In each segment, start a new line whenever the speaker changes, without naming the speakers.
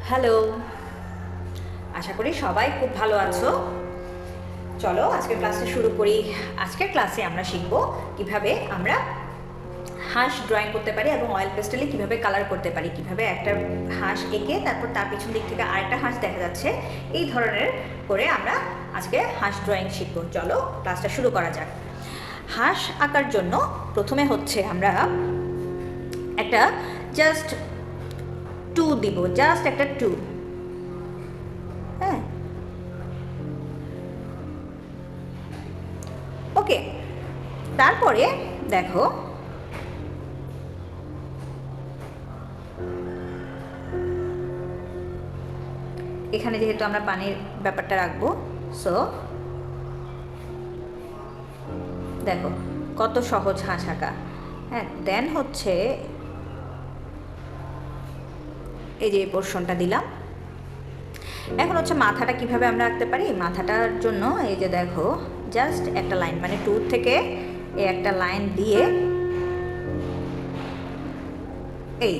Hello, আশা করি সবাই খুব ভালো আছো। চলো আজকের ক্লাসটা শুরু করি। আজকের ক্লাসে আমরা শিখব কিভাবে আমরা হাঁস ড্রয়িং করতে পারি এবং অয়েল পেস্টেলে কিভাবে কালার করতে পারি, কিভাবে একটা হাঁস এঁকে তারপর তার পিছন দিক থেকে আরেকটা হাঁস দেখা যাচ্ছে, এই ধরনের করে আমরা আজকে হাঁস ড্রয়িং শিখব। চলো ক্লাসটা শুরু করা যাক। হাঁস আঁকার জন্য প্রথমে হচ্ছে আমরা একটা জাস্ট টু দিব, জাস্ট একটা টু। হ্যাঁ, ওকে। তারপরে দেখো এখানে যেহেতু আমরা পানির ব্যাপারটা রাখবো, সো দেখো কত সহজ হাঁস আঁকা। হ্যাঁ, দেন হচ্ছে এই যে পোর্শনটা দিলাম। এখন হচ্ছে মাথাটা কিভাবে আমরা আঁকতে পারি। মাথাটার জন্য এই যে দেখো জাস্ট একটা লাইন, মানে টু থেকে এই একটা লাইন দিয়ে এই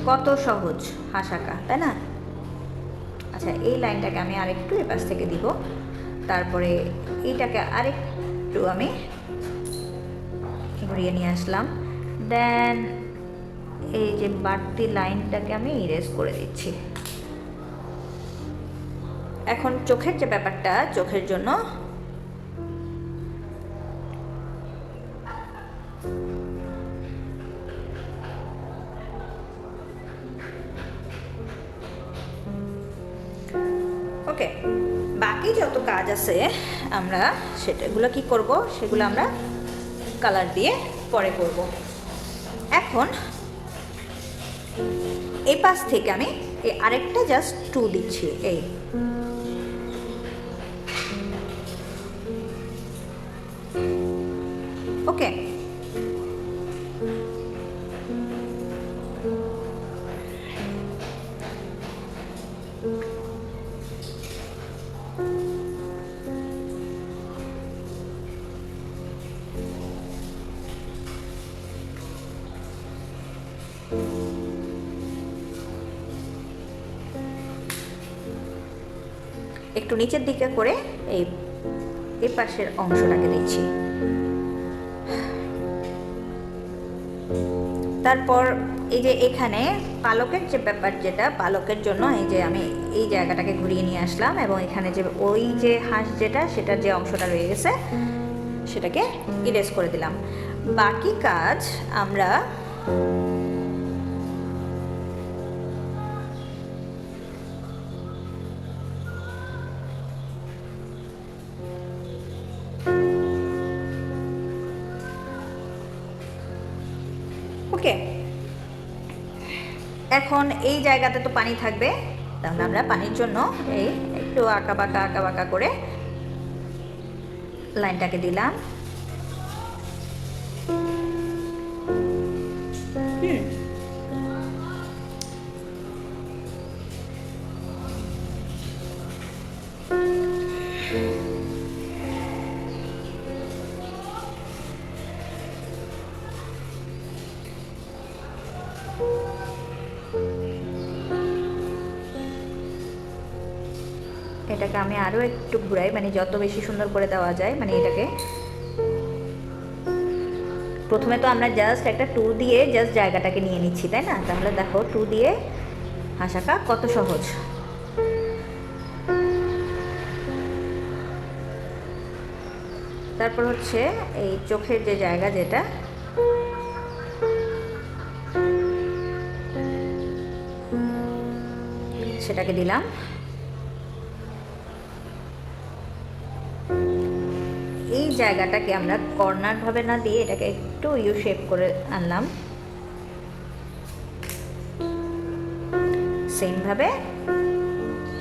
কত সহজ হাঁস আঁকা, তাই না? আচ্ছা, এই লাইনটাকে আমি আরেকটু এপাশ থেকে দিব, তারপরে এইটাকে আরেকটু আমি ঘুরিয়ে নিয়ে আসলাম, দেন এই যে বাড়তি লাইনটাকে আমি ইরেজ করে দিচ্ছি। এখন চোখের যে ব্যাপারটা, চোখের জন্য ওকে, বাকি যত কাজ আছে আমরা সেটাগুলো কি করব, সেগুলো আমরা কালার দিয়ে পরে করব। এখন এই পাশ থেকে আমি এই আরেকটা জাস্ট টু দিচ্ছি, এই ওকে। একটু নিচের দিকে করে এই পাশের অংশটাকে দিচ্ছি। তারপর এই যে এখানে পালকের যে ব্যাপার, যেটা পালকের জন্য এই যে আমি এই জায়গাটাকে ঘুরিয়ে নিয়ে আসলাম এবং এখানে যে ওই যে হাঁস যেটা, সেটার যে অংশটা রয়ে গেছে সেটাকে ইরেজ করে দিলাম। বাকি কাজ আমরা ওকে। এখন এই জায়গাতে তো পানি থাকবে, তাহলে আমরা পানির জন্য এই একটু আঁকা বাঁকা করে লাইনটাকে দিলাম। এটাকে আমি আরও একটু ঘুরাই, মানে যত বেশি সুন্দর করে দেওয়া যায়। মানে এটাকে প্রথমে তো আমরা জাস্ট একটা টু দিয়ে জাস্ট জায়গাটাকে নিয়ে নিচ্ছি, তাই না? তাহলে দেখো টু দিয়ে হাঁস আঁকা কত সহজ। তারপর হচ্ছে এই চোখের যে জায়গা, যেটা সেটাকে দিলাম। এই জায়গাটাকে আমরা কর্নার ভাবে না দিয়ে এটাকে একটু ইউ শেপ করে আনলাম। সেম ভাবে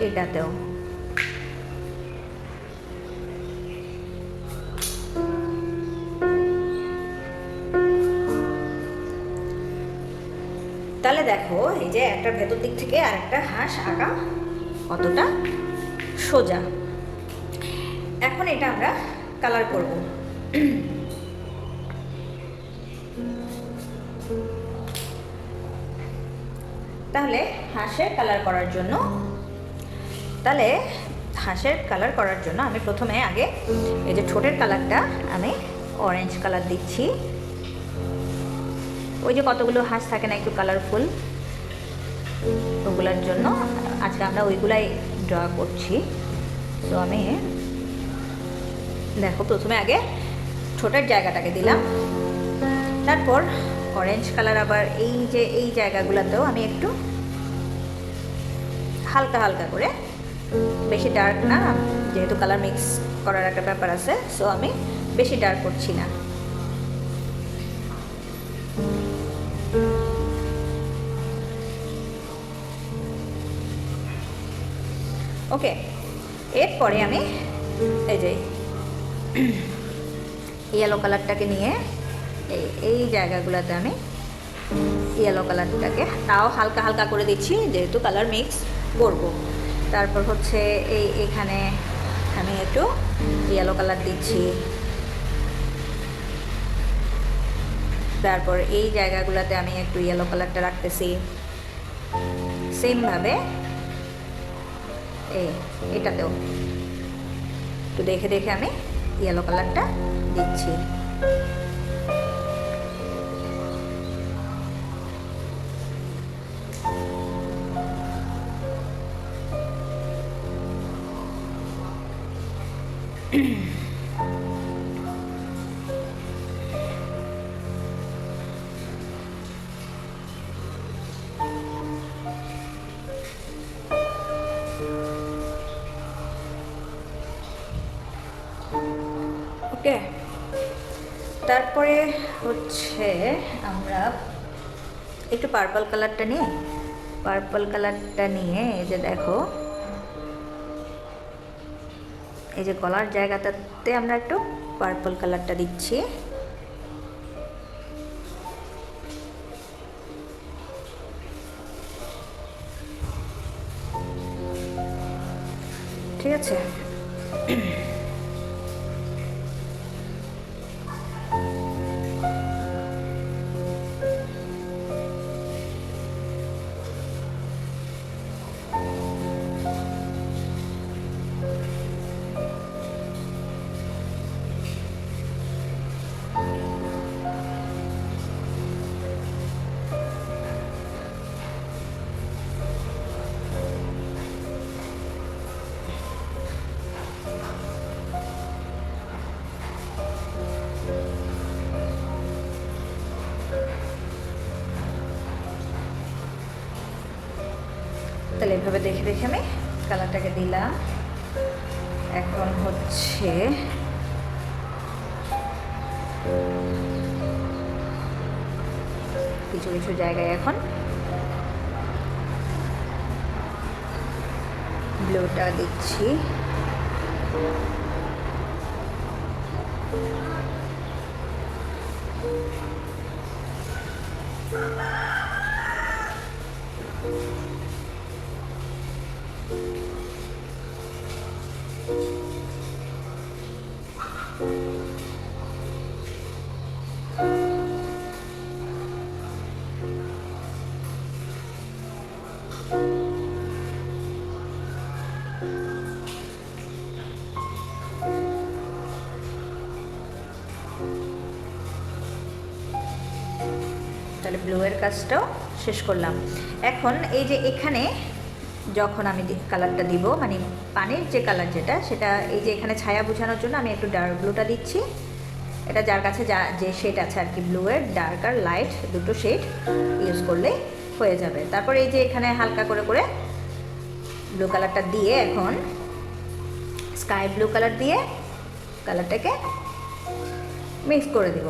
এটাতেও তাহলে দেখো এই যে একটা ভেতর দিক থেকে আরেকটা হাঁস আঁকা কতটা সোজা। এখন এটা আমরা কালার করব। তাহলে হাঁসের কালার করার জন্য আমি প্রথমে আগে এই যে ঠোঁটের কালারটা আমি অরেঞ্জ কালার দিচ্ছি। ওই যে কতগুলো হাঁস থাকে না একটু কালারফুল, ওগুলোর জন্য আজকে আমরা ওইগুলাই ড্র করছি। তো আমি দেখো প্রথমে আগে ঠোঁটের জায়গাটাকে দিলাম, তারপর অরেঞ্জ কালার আবার এই জায়গাগুলোতেও আমি একটু হালকা হালকা করে, বেশি ডার্ক না, যেহেতু কালার মিক্স করার একটা ব্যাপার আছে, সো আমি বেশি ডার্ক করছি না। ওকে, এরপরে আমি এই যে ইয়েলো কালারটাকে নিয়ে এই জায়গাগুলোতে আমি ইয়েলো কালারটাকে তাও হালকা হালকা করে দিচ্ছি, যেহেতু কালার মিক্স করব। তারপর হচ্ছে এখানে আমি একটু ইয়েলো কালার দিচ্ছি, তারপর এই জায়গাগুলোতে আমি একটু ইয়েলো কালারটা রাখতেছি। সেমভাবে এটাতেও একটু দেখে দেখে আমি ইয়েলো কালারটা দিচ্ছি। ওকে, তারপরে হচ্ছে আমরা একটু পার্পল কালারটা নিয়ে এই যে দেখো এই যে গলার জায়গাটাতে আমরা একটু পার্পল কালারটা দিচ্ছি। ঠিক আছে, তাহলে এভাবে দেখে দেখে আমি কালারটাকে দিলাম। এখন হচ্ছে কিছু কিছু জায়গায় এখন ব্লুটা দিচ্ছি। তাহলে ব্লু এর কাজটাও শেষ করলাম। এখন এই যে এখানে যখন আমি কালারটা দিব, মানে পানির যে কালার যেটা, সেটা এই যে এখানে ছায়া বোঝানোর জন্য আমি একটু ডার্ক ব্লুটা দিচ্ছি। এটা যার কাছে যে শেড আছে আর কি, ব্লু এর ডার্ক আর লাইট দুটো শেড ইউজ করলে হয়ে যাবে। তারপর এই যে এখানে হালকা করে করে ব্লু কালারটা দিয়ে এখন স্কাই ব্লু কালার দিয়ে কালারটাকে মিক্স করে দিব।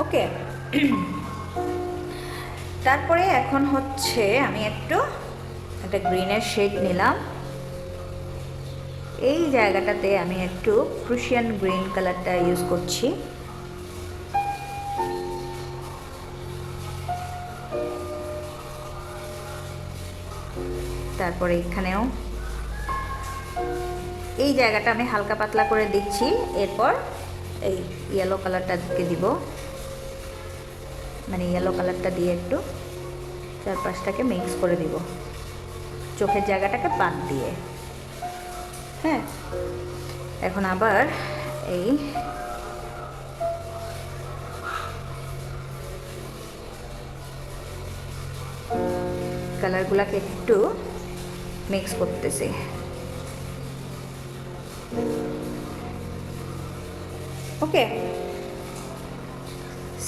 ওকে, তারপরে এখন হচ্ছে আমি একটু একটা গ্রিনের শেড নিলাম। এই জায়গাটাতে আমি একটু প্রুশিয়ান গ্রিন কালারটা ইউজ করছি। তারপরে এখানেও এই জায়গাটা আমি হালকা পাতলা করে দিচ্ছি। এরপর এই ইয়েলো কালারটাকে দিব, মানে ইয়েলো কালারটা দিয়ে একটু চারপাশটাকে মিক্স করে দিব চোখের জায়গাটাকে বাদ দিয়ে। হ্যাঁ, এখন আবার এই কালারগুলোকে একটু মিক্স করতেছি। ওকে,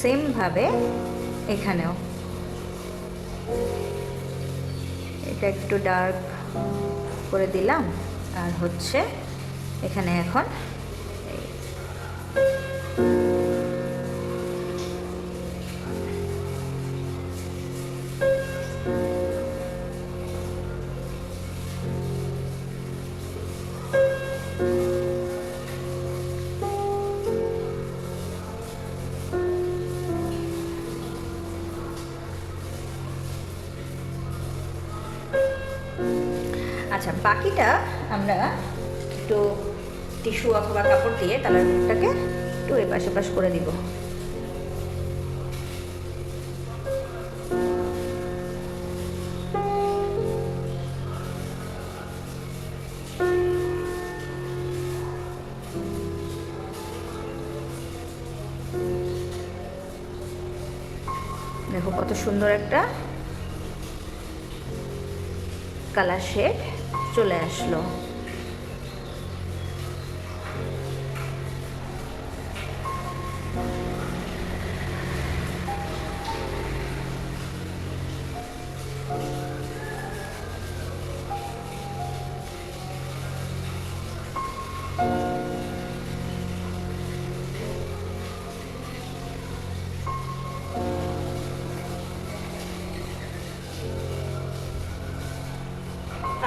সেম ভাবে এখানেও এটা একটু ডার্ক করে দিলাম। আর হচ্ছে এখানে এখন আচ্ছা, বাকিটা আমরা একটু টিস্যু অথবা কাপড় দিয়ে কালারটাকে একটু এপাশ ওপাশ করে দিব। দেখো কত সুন্দর একটা কালার শেড চলে আসলো।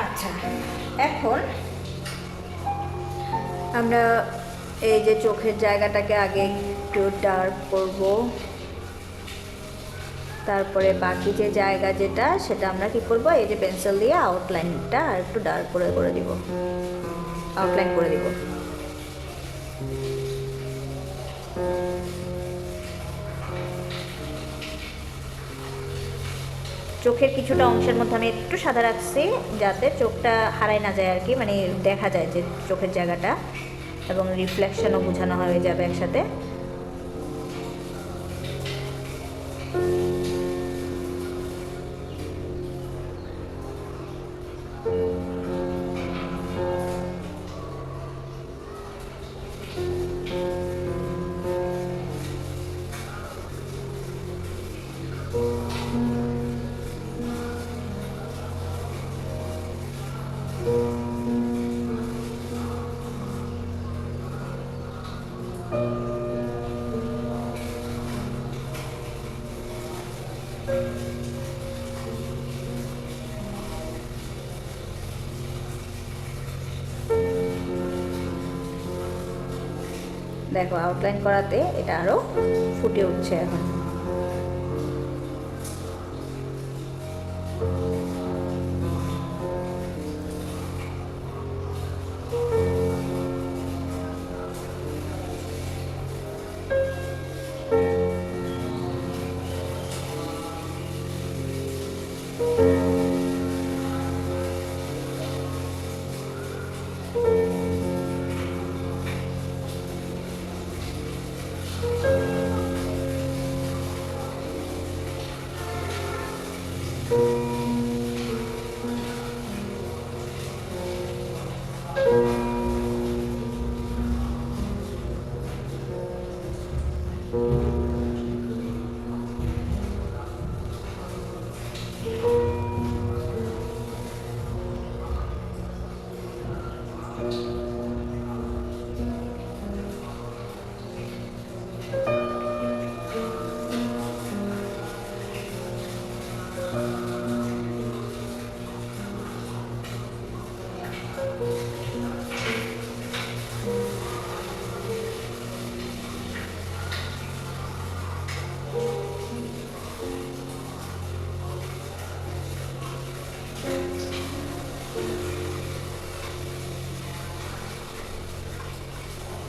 আচ্ছা, এখন আমরা এই যে চোখের জায়গাটাকে আগে একটু ডার্ক করব, তারপরে বাকি যে জায়গা যেটা সেটা আমরা কি করব, এই যে পেন্সিল দিয়ে আউটলাইনটা আর একটু ডার্ক করে দিব, আউটলাইন করে দিব। চোখের কিছুটা অংশের মধ্যে আমি একটু সাদা রাখছি যাতে চোখটা হারায় না যায় আর কি, মানে দেখা যায় যে চোখের জায়গাটা, এবং রিফ্লেকশনও বোঝানো হয়ে যাবে একসাথে। দেখো আউটলাইন করাতে এটা আরো ফুটে উঠছে এখন।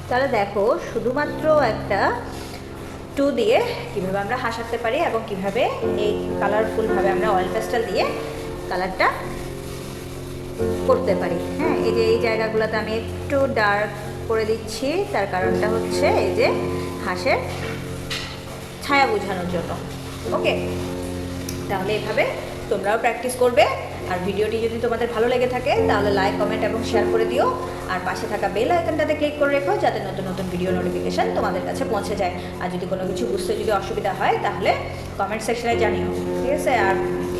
তাহলে দেখো শুধুমাত্র একটা টু দিয়ে কীভাবে আমরা হাঁস আঁকতে পারি এবং কীভাবে এই কালারফুলভাবে আমরা অয়েল পেস্টেল দিয়ে কালারটা করতে পারি। হ্যাঁ, এই যে এই জায়গাগুলোতে আমি একটু ডার্ক করে দিচ্ছি, তার কারণটা হচ্ছে এই যে হাঁসের ছায়া বোঝানোর জন্য। ওকে, তাহলে এভাবে তোমরাও প্র্যাকটিস করবে। আর ভিডিওটি যদি তোমাদের ভালো লেগে থাকে তাহলে লাইক, কমেন্ট এবং শেয়ার করে দিও। আর পাশে থাকা বেল আইকনটাতে ক্লিক করে রেখো যাতে নতুন নতুন ভিডিও নোটিফিকেশান তোমাদের কাছে পৌঁছে যায়। আর যদি কোনো কিছু বুঝতে যদি অসুবিধা হয় তাহলে কমেন্ট সেকশনে জানিও, ঠিক আছে? আর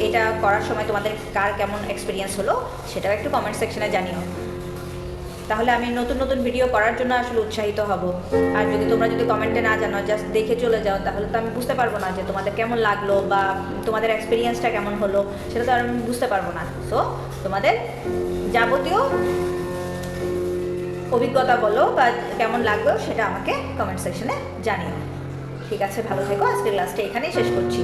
এটা করার সময় তোমাদের কার কেমন এক্সপিরিয়েন্স হলো সেটাও একটু কমেন্ট সেকশনে জানিও, তাহলে আমি নতুন নতুন ভিডিও করার জন্য আসলে উৎসাহিত হব। আর যদি তোমরা যদি কমেন্টে না জানো, জাস্ট দেখে চলে যাও, তাহলে তো আমি বুঝতে পারবো না যে তোমাদের কেমন লাগলো বা তোমাদের এক্সপিরিয়েন্সটা কেমন হলো, সেটা তো আর আমি বুঝতে পারবো না। সো তোমাদের যাবতীয় অভিজ্ঞতা বলো বা কেমন লাগলো সেটা আমাকে কমেন্ট সেকশনে জানিও। ঠিক আছে, ভালো থেকো। আজকের ক্লাসটা এখানেই শেষ করছি।